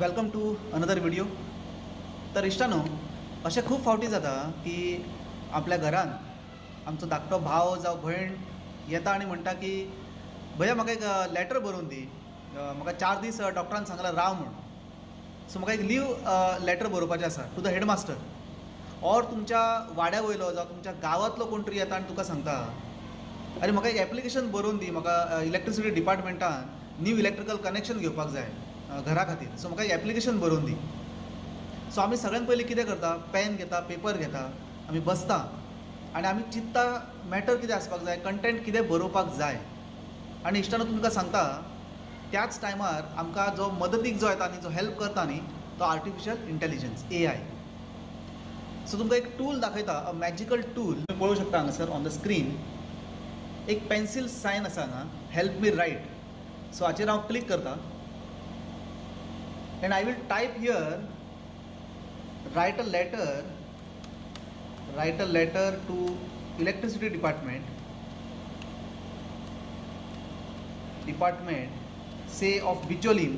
Welcome to another video. तर इश्टानो, अशें खूब फावटी जाता की आपल्या घरान आमचो धाकटो भाव जावं भयण येता आनी म्हणटा की भैया म्हाका एक लॅटर बरोवन दी, म्हाका 4 दीस डॉक्टरान सांगलां राव म्हूण. सो म्हाका एक लीव लॅटर बरोवपाचें आसा टू द हेडमास्टर. ऑर तुमच्या वाड्या वयलो जावं तुमच्या गांवांतलो कोण तरी येता आनी तुका सांगता अरे म्हाका एक एप्लिकेशन बरोवन दी, म्हाका इलेक्ट्रिसिटी डिपार्टमेंटान न्यू इलेक्ट्रिकल कनेक्शन घेवपाक जाय घरा खातीर, सो म्हाका एक एप्लिकेशन बरोवन दी. सो आमी सगळ्यान पयलीं कितें करता, पेन घेता, पेपर घेता, आमी बसता आनी आमी चिंतता मॅटर कितें आसपाक जाय, कंटेंट कितें बरोवपाक जाय. आनी इश्टानो तुमकां सांगता त्याच टायमार आमकां जो मदतीक जो येता न्ही, जो हेल्प करता न्ही, तो आर्टिफिशियल इंटेलिजन्स AI. सो तुमकां एक टूल दाखयता, अ मॅजिकल टूल. तुम्ही पळोवंक शकता हांगासर ऑन द स्क्रीन एक पेन्सिल सायन आसा हांगा, हेल्प मी रायट. सो हाचेर हांव क्लिक करता and I will type here, write a letter to electricity department say of Bicholim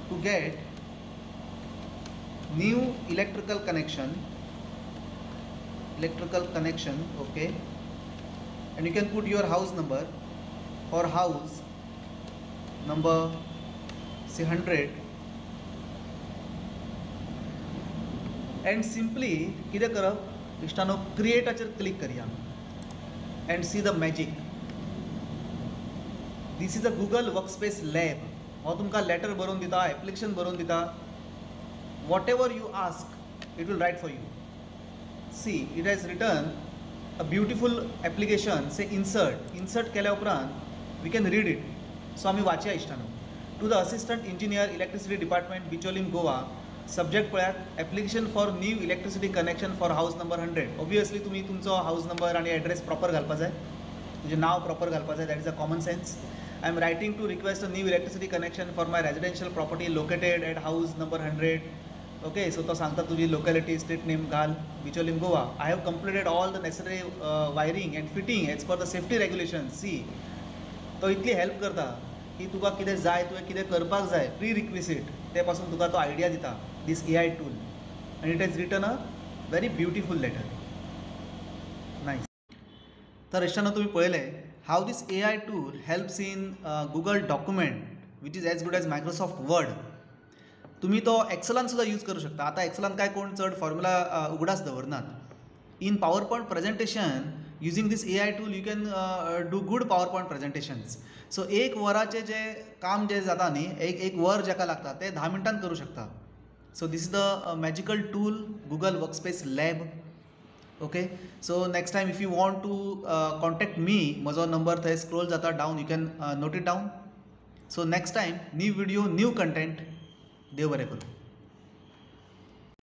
to get new electrical connection, okay, and you can put your house number or house number say 100 and simply कितें करप इश्टानो, क्रिएटाचेर click करया and see the magic. This is a Google Workspace Lab. हो तुमकां letter बरोवन दिता, application बरोवन दिता, whatever you ask it will write for you. See, it has written a beautiful application, say insert केल्या उपरांत we can read it. So आमी वाचया इश्टानो. To the assistant engineer electricity department Bicholim Goa. Subject पळयात, application for new electricity connection for house number 100. Obviously तुम्ही तुमचो house number आणि address proper घालपाक जाय, तुजें नाव प्रॉपर घालपाक जाय. That is a common sense. I am writing to request a new electricity connection for my residential property located at house number 100. Okay, so तो सांगता तुजी लोकेलिटी, स्टेट नेम घाल, Bicholim Goa. I have completed all the necessary wiring and fitting as per the safety regulation. See, तो इतली help करता की तुका कितें जाय, तुवें कितें करपाक जाय, प्री रिक्विसीट ते पासून तुका तो आयडिया दिता. दीस AI टूल आनी it has written a very beautiful letter. Nice. तर इश्टानो, तुम्ही पळयलें how this AI tool helps in Google document which is as good as Microsoft Word. तुम्ही तो एक्सेलान सुद्धा यूज करू शकता. आता एक्सेलान काय कोण चड फॉर्म्युला उगडास दवरनात. In power point presentation using this AI tool you can do good PowerPoint presentations. सो एक वराचे जे काम जे जाता न्ही, एक वर जेका लागता ते 10 मिनटान करू शकता. So this is the magical tool Google workspace lab. Okay, so next time if you want to contact me, म्हजो नंबर थंय स्क्रोल जाता down, you can note it down. So next time new video, new content. देव बरें करूं.